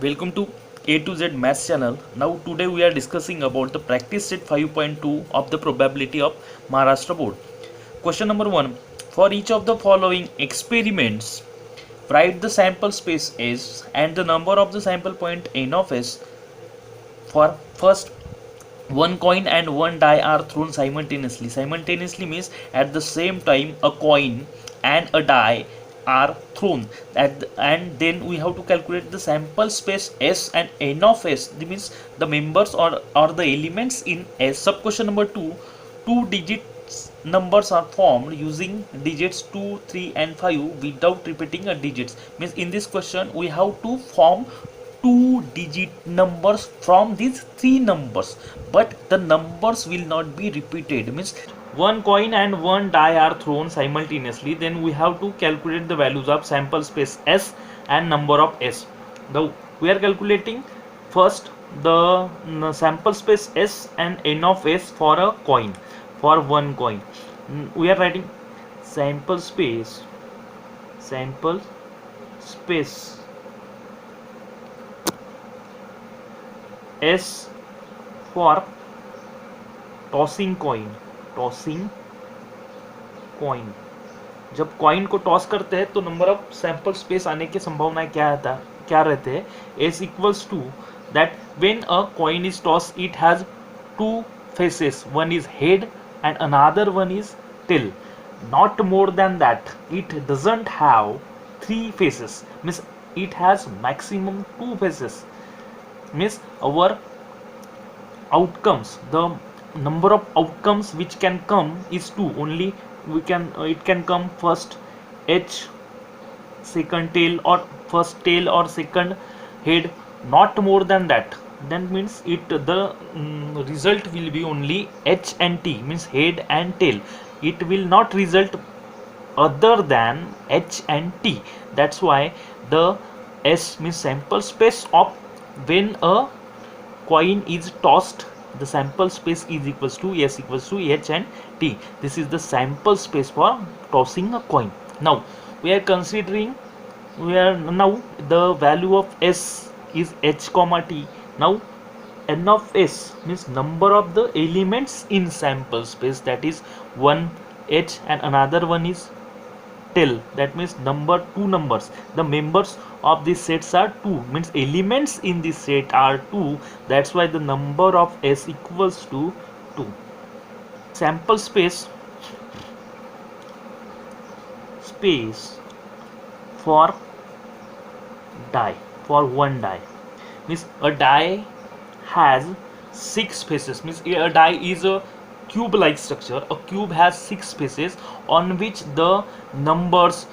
Welcome to A to Z Maths channel. Now today we are discussing about the practice set 5.2 of the probability of Maharashtra board. Question number 1. For each of the following experiments, write the sample space S and the number of the sample point n of S. For first, one coin and one die are thrown simultaneously. Simultaneously means at the same time a coin and a die are thrown and then we have to calculate the sample space S and n of S. This means the members or the elements in S. Sub question number 2. Two digits numbers are formed using digits 2, 3 and 5 without repeating a digits. Means in this question we have to form two digit numbers from these three numbers, but the numbers will not be repeated. Means one coin and one die are thrown simultaneously, then we have to calculate the values of sample space S and number of S. Now we are calculating first the sample space S and n of S for a coin. For one coin we are writing sample space S for tossing coin जब coin को toss करते हैं तो number of sample space आने की संभावना क्या रहते हैं S equals to that when a coin is toss it has two faces, one is head and another one is tail, not more than that. It doesn't have three faces, means it has maximum two faces. Means our outcomes, the number of outcomes which can come is two only. It can come first h, second tail, or first tail or second head, not more than that. Then means the result will be only h and t, means head and tail. It will not result other than h and t. That's why the S means sample space of when a coin is tossed, the sample space is equals to S equals to h and t. This is the sample space for tossing a coin. Now we are considering now the value of S is h comma t. Now n of S means number of the elements in sample space, that is one h and another one is tail. That means two numbers, the members of these sets are 2, means elements in this set are 2. That's why the number of S equals to 2. Sample space for die, for one die, means a die has 6 faces. Means a die is a cube like structure. A cube has 6 faces on which the numbers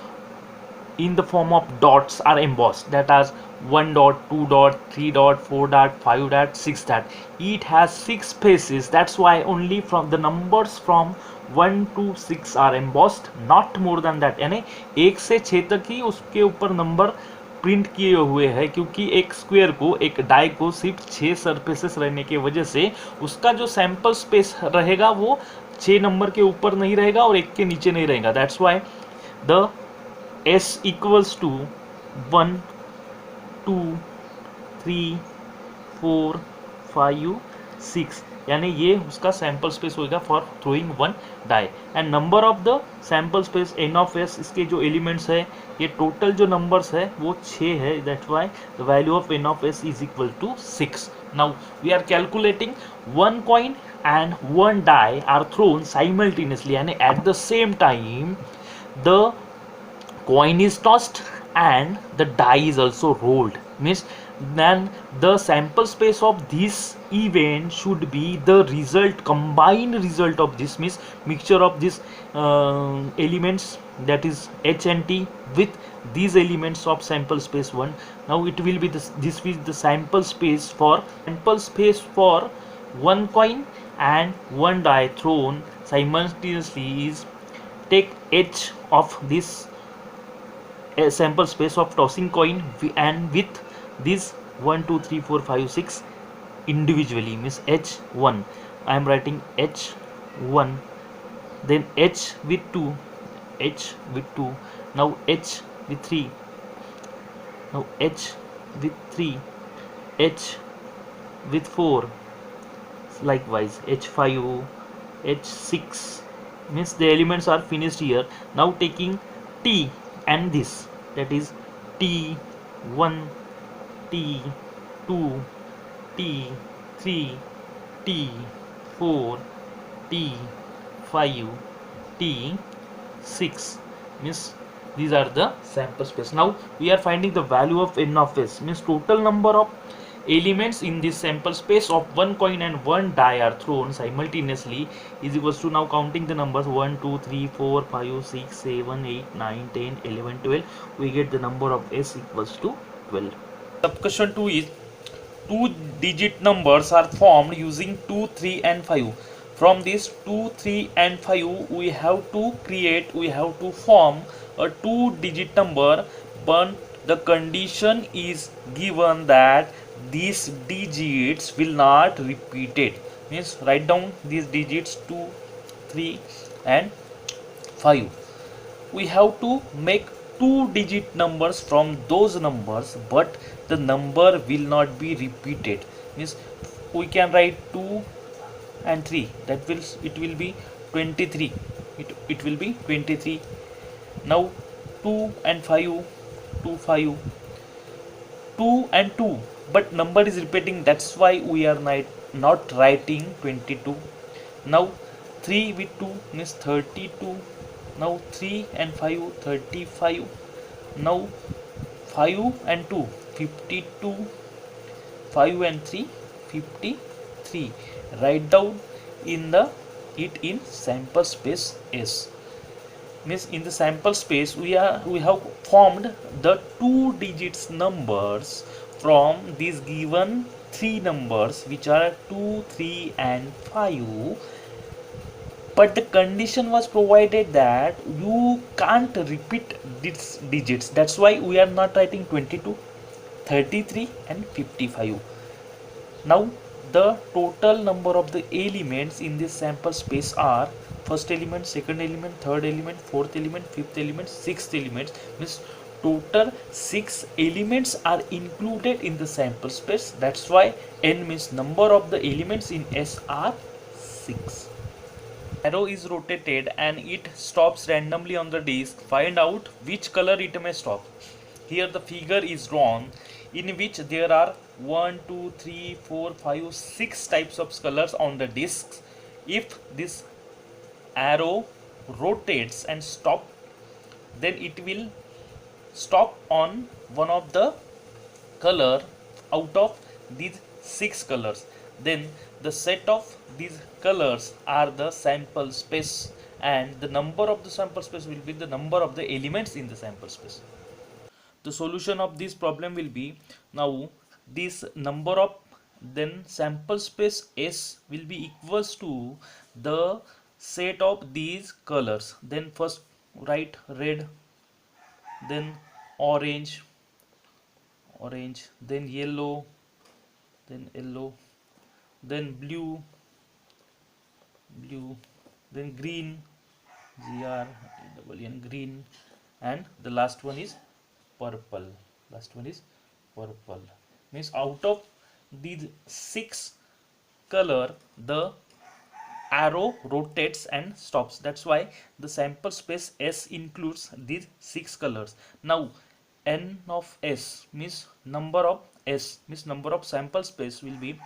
in the form of dots are embossed, that is 1 dot, 2 dot, 3 dot, 4 dot, 5 dot, 6 dot. It has 6 faces. That's why only from the numbers from 1 to 6 are embossed, not more than that. यानी 1 से 6 तक ही उसके ऊपर number print किए हुए हैं, क्योंकि एक स्क्वायर को, एक डाई को सिर्फ 6 सरफेसेस रहने की वजह से उसका जो सैंपल स्पेस रहेगा वो 6 नंबर के ऊपर नहीं रहेगा और 1 के नीचे नहीं रहेगा. That's why the S equals to 1 2 3 4 5 6, यानी ये उसका सैंपल स्पेस होगा for throwing one die. And number of the sample space n of S, इसके जो एलिमेंट्स है, ये टोटल जो नंबर्स है वो 6 है. That's why the value of N of S is equal to 6. Now we are calculating one coin and one die are thrown simultaneously, यानी at the same time the coin is tossed and the die is also rolled. Means then the sample space of this event should be the result, combined result of this, means mixture of these elements, that is h and t, with these elements of sample space 1. Now it will be this is the sample space for one coin and one die thrown simultaneously is, take h of this a sample space of tossing coin and with this 1 2 3 4 5 6 individually, means h1. I am writing h1, then h with 2, now h with 3, now h with 3, H with 4, likewise H5, H6, means the elements are finished here. Now taking T and this, that is T1, T2, T3, T4, T5, T6, means these are the sample space. Now we are finding the value of n of s, means total number of elements in this sample space of one coin and one die are thrown simultaneously is equals to, now counting the numbers 1 2 3 4 5 6 7 8 9 10 11 12, we get the number of s equals to 12. Sub question 2 is, two digit numbers are formed using 2 3 and 5. From this 2 3 and 5 we have to form a two digit number, but the condition is given that these digits will not repeated. Means write down these digits 2 3 and 5. We have to make two digit numbers from those numbers, but the number will not be repeated. Means we can write 2 and 3, that will be 23. It will be 23. Now 2 and 5, 2 5, 2 and 2, but number is repeating, that's why we are not writing 22. Now 3 with 2 means 32. Now 3 and 5, 35. Now 5 and 2, 52. 5 and 3, 53. Write down it in sample space S. Means in the sample space we have formed the two digits numbers from these given three numbers, which are 2 3 and 5, but the condition was provided that you can't repeat these digits, that's why we are not writing 22, 33 and 55. Now the total number of the elements in this sample space are first element, second element, third element, fourth element, fifth element, sixth element. Means total 6 elements are included in the sample space, that's why n means number of the elements in S are 6. Arrow is rotated and it stops randomly on the disc. Find out which color it may stop. Here the figure is drawn in which there are 1 2 3 4 5 6 types of colors on the discs. If this arrow rotates and stop, then it will stop on one of the color out of these 6 colors. Then the set of these colors are the sample space, and the number of the sample space will be the number of the elements in the sample space. The solution of this problem will be, now this number of then sample space S will be equals to the set of these colors. Then first write red, then orange, then yellow, then blue, then green, green, and the last one is purple. Means out of these 6 color, the arrow rotates and stops, that's why the sample space S includes these 6 colors. Now n of S means number of sample space will be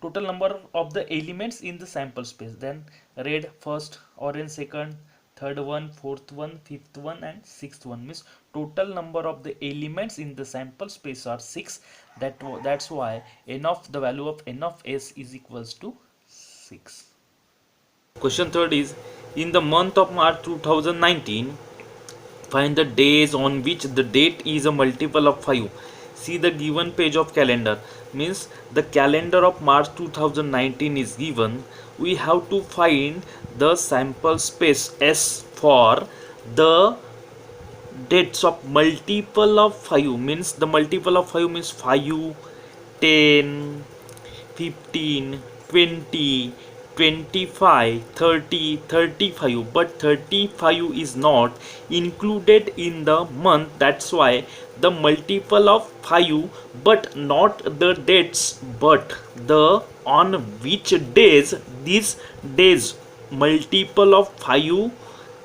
total number of the elements in the sample space. Then red first, orange second, third one, fourth one, fifth one, and sixth one. Means total number of the elements in the sample space are 6. That's why the value of n of S is equals to 6. Question third is, in the month of March 2019, find the days on which the date is a multiple of 5. See the given page of calendar. Means the calendar of March 2019 is given. We have to find the sample space S for the dates of multiple of 5. Means the multiple of 5 means 5, 10, 15, 20, 25, 30, 35, but 35 is not included in the month. That's why the multiple of 5, but not the dates, but the on which days these days multiple of 5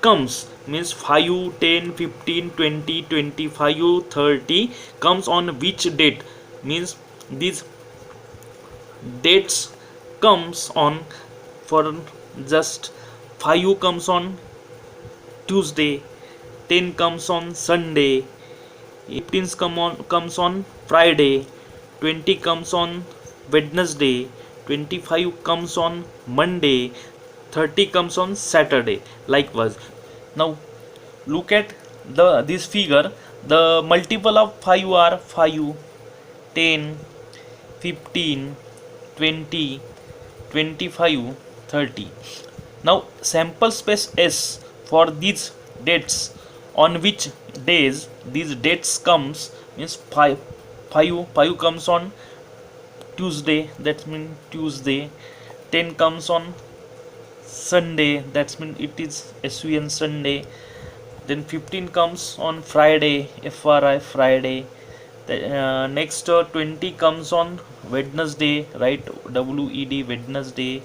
comes, means 5, 10, 15, 20, 25, 30 comes on which date, means these dates comes on for just 5 comes on Tuesday, 10 comes on Sunday, 15 comes on Friday, 20 comes on Wednesday, 25 comes on Monday, 30 comes on Saturday. Likewise, now look at this figure. The multiple of 5 are 5, 10, 15, 20, 25, 30. Now sample space S for these dates, on which days these dates comes, means 5 comes on Tuesday, that means Tuesday, 10 comes on Sunday, that means it is SUN Sunday, then 15 comes on Friday, FRI Friday. Next 20 comes on Wednesday, right, WED Wednesday.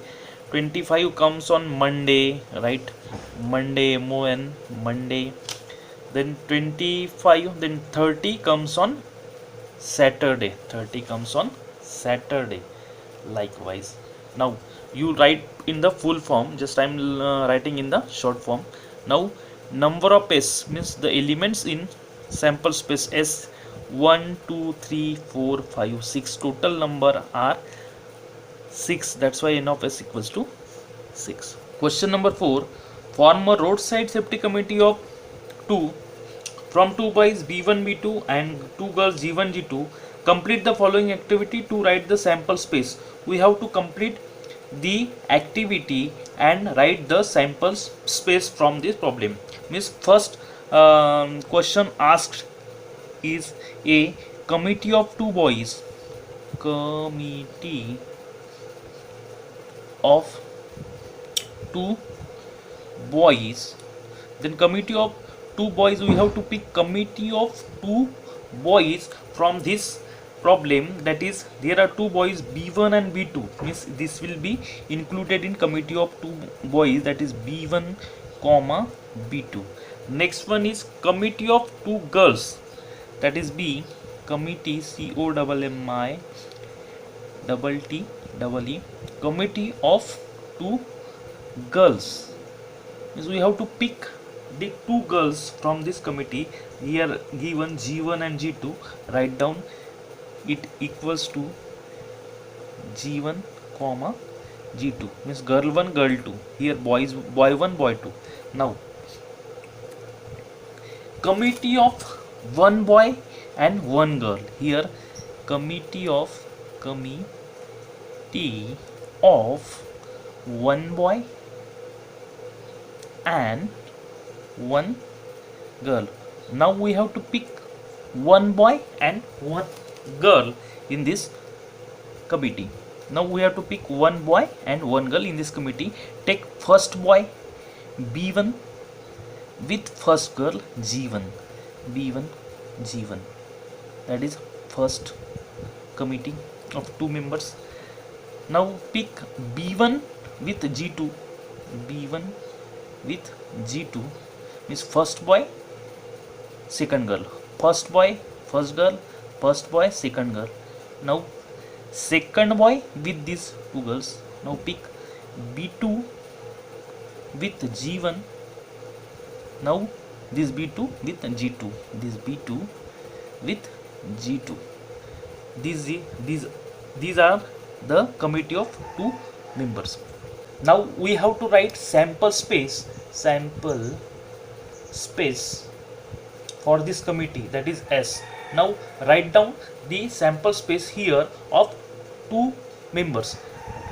25 comes on Monday, right, Monday, MON Monday. Then 25, then 30 comes on Saturday, 30 comes on Saturday. Likewise, now you write in the full form, just I'm writing in the short form. Now number of S, means the elements in sample space S, 1, 2, 3, 4, 5, 6. Total number are 6. That's why n of S equals to 6. Question number 4. Form a roadside safety committee of 2 from 2 boys B1 B2 and 2 girls G1 G2. Complete the following activity to write the sample space. We have to complete the activity and write the sample space from this problem. Means first question asked is a committee of 2 boys, committee of 2 boys. Then committee of 2 boys, we have to pick committee of 2 boys from this problem. That is, there are 2 boys B1 and B2, means this will be included in committee of 2 boys, that is B1 comma B2. Next one is committee of 2 girls, that is B, committee COMMI double T double E, committee of 2 girls, means we have to pick the 2 girls from this committee. Here given G1 and G2, write down it equals to G1 comma G2, means girl 1 girl 2, here boy 1 boy 2. Now committee of 1 boy and 1 girl, here committee of 1 boy and 1 girl. Now we have to pick 1 boy and 1 girl in this committee. Now we have to pick 1 boy and 1 girl in this committee. Take first boy B1 with first girl G1, B1 G1, that is first committee of 2 members. Now pick B1 with G2, B1 with G2, means first boy second girl, first boy first girl, first boy second girl. Now second boy with these 2 girls. Now pick B2 with G1. Now this B2 with G2, this B2 with G2. These are the committee of 2 members. Now we have to write sample space for this committee, that is S. Now write down the sample space here of 2 members,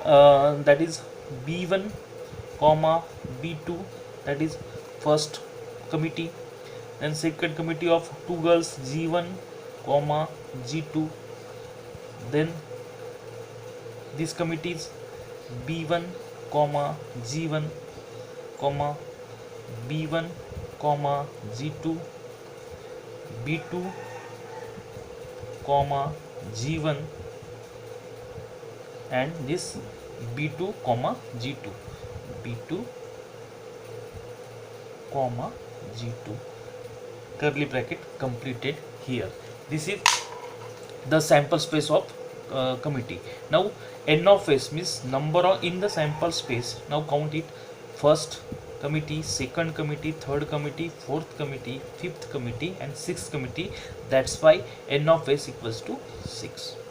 that is B1 comma B2, that is first committee. Then second committee of 2 girls G1 comma G2. Then this committee is B1 comma G1 comma B1 comma G2 B2 comma G1 and this B2 comma G2 B2 comma G2 curly bracket completed here. This is the sample space of committee. Now n of s means number of in the sample space. Now count it: first committee, second committee, third committee, fourth committee, fifth committee and sixth committee. That's why n of s equals to 6.